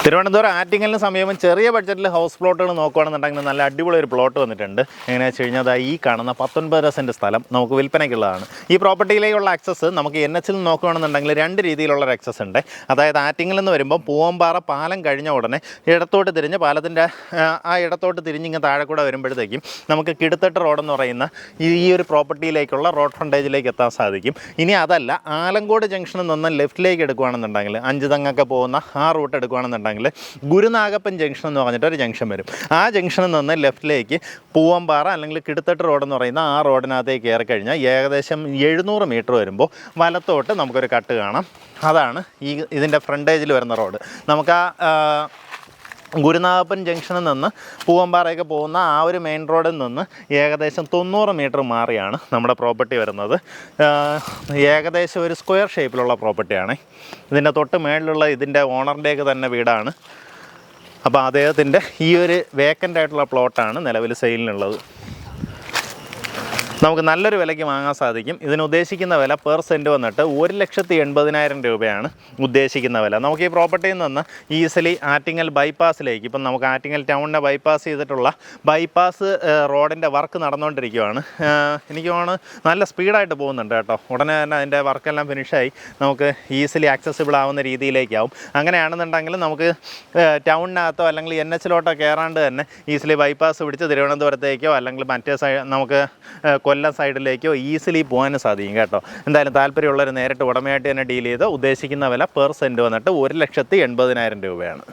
തിരുവനന്തപുരം ആറ്റിങ്ങലിന് സമീപം ചെറിയ ബഡ്ജറ്റിൽ ഹൗസ് പ്ലോട്ടുകൾ നോക്കുകയാണെന്നുണ്ടെങ്കിൽ നല്ല അടിപൊളി ഒരു പ്ലോട്ട് വന്നിട്ടുണ്ട്. എങ്ങനെയാണെന്ന് വെച്ച് കഴിഞ്ഞാൽ ഈ കാണുന്ന 19 സെൻറ്റ് സ്ഥലം നമുക്ക് വിൽപ്പനയ്ക്കുള്ളതാണ്. ഈ പ്രോപ്പർട്ടിയിലേക്കുള്ള ആക്സസ് നമുക്ക് NH ൽ നോക്കുകയാണെന്നുണ്ടെങ്കിൽ രണ്ട് രീതിയിലുള്ളൊരു ആക്സസ് ഉണ്ട്. അതായത് ആറ്റിങ്ങൽ എന്ന് വരുമ്പോൾ പൂവമ്പാറ പാലം കഴിഞ്ഞ ഉടനെ ഇടത്തോട്ട് തിരിഞ്ഞ് പാലത്തിൻ്റെ ആ ഇടത്തോട്ട് തിരിഞ്ഞിങ്ങനെ താഴെ കൂടെ വരുമ്പോഴത്തേക്കും നമുക്ക് കിടുത്തട്ട് റോഡെന്ന് പറയുന്ന ഈ ഒരു പ്രോപ്പർട്ടിയിലേക്കുള്ള റോഡ് ഫ്രണ്ടേജിലേക്ക് എത്താൻ സാധിക്കും. ഇനി അതല്ല, ആലങ്കോട് ജംഗ്ഷനിൽ നിന്ന് ലെഫ്റ്റിലേക്ക് എടുക്കുകയാണെന്നുണ്ടെങ്കിൽ അഞ്ചുതങ്ങൊക്കെ പോകുന്ന ആ റൂട്ട് എടുക്കുകയാണെന്നുണ്ടെങ്കിൽ ഗുരുനാഗപ്പൻ ജംഗ്ഷൻ എന്ന് പറഞ്ഞിട്ട് ഒരു ജംഗ്ഷൻ വരും. ആ ജംഗ്ഷനിൽ നിന്ന് ലെഫ്റ്റിലേക്ക് പൂവമ്പാറ അല്ലെങ്കിൽ കിടുത്തട്ട് റോഡെന്ന് പറയുന്ന ആ റോഡിനകത്തേക്ക് കയറി കഴിഞ്ഞാൽ ഏകദേശം 700 മീറ്റർ വരുമ്പോൾ വലത്തോട്ട് നമുക്കൊരു കട്ട് കാണാം. അതാണ് ഇതിൻ്റെ ഫ്രണ്ടേജിൽ വരുന്ന റോഡ്. നമുക്ക് ആ ഗുരുനാഗപ്പൻ ജംഗ്ഷനിൽ നിന്ന് പൂവമ്പാറയൊക്കെ പോകുന്ന ആ ഒരു മെയിൻ റോഡിൽ നിന്ന് ഏകദേശം 90 മീറ്റർ മാറിയാണ് നമ്മുടെ പ്രോപ്പർട്ടി വരുന്നത്. ഏകദേശം ഒരു സ്ക്വയർ ഷേപ്പിലുള്ള പ്രോപ്പർട്ടിയാണ്. ഇതിൻ്റെ തൊട്ട് മേളിലുള്ള ഇതിൻ്റെ ഓണറിൻ്റെയൊക്കെ തന്നെ വീടാണ്. അപ്പോൾ അദ്ദേഹത്തിൻ്റെ ഈ ഒരു വേക്കൻ്റ് ആയിട്ടുള്ള പ്ലോട്ടാണ് നിലവിൽ സെയിലിനുള്ളത്. നമുക്ക് നല്ലൊരു വിലയ്ക്ക് വാങ്ങാൻ സാധിക്കും. ഇതിന് ഉദ്ദേശിക്കുന്ന വില പെർ സെൻറ്റ് വന്നിട്ട് 1,80,000 രൂപയാണ് ഉദ്ദേശിക്കുന്ന വില. നമുക്ക് ഈ പ്രോപ്പർട്ടിയിൽ നിന്ന് ഈസിലി ആറ്റിങ്ങൽ ബൈപ്പാസിലേക്ക്, ഇപ്പം നമുക്ക് ആറ്റിങ്ങൽ ടൗണിനെ ബൈപ്പാസ് ചെയ്തിട്ടുള്ള ബൈപ്പാസ് റോഡിൻ്റെ വർക്ക് നടന്നുകൊണ്ടിരിക്കുകയാണ്. എനിക്ക് തോന്നുന്നു നല്ല സ്പീഡായിട്ട് പോകുന്നുണ്ട് കേട്ടോ. ഉടനെ തന്നെ അതിൻ്റെ വർക്കെല്ലാം ഫിനിഷായി നമുക്ക് ഈസിലി ആക്സസിബിൾ ആവുന്ന രീതിയിലേക്കാവും. അങ്ങനെയാണെന്നുണ്ടെങ്കിൽ നമുക്ക് ടൗണിനകത്തോ അല്ലെങ്കിൽ NH ലോട്ടോ കയറാണ്ട് തന്നെ ഈസിലി ബൈപ്പാസ് പിടിച്ച് തിരുവനന്തപുരത്തേക്കോ അല്ലെങ്കിൽ മറ്റേ നമുക്ക് കൊല്ലം സൈഡിലേക്കോ ഈസിലി പോകാനും സാധിക്കും കേട്ടോ. എന്തായാലും താല്പര്യമുള്ളവർ നേരിട്ട് ഉടമയായിട്ട് തന്നെ ഡീൽ ചെയ്ത് ഉദ്ദേശിക്കുന്ന വില പെർ സെൻറ്റ് വന്നിട്ട് 1,80,000 രൂപയാണ്.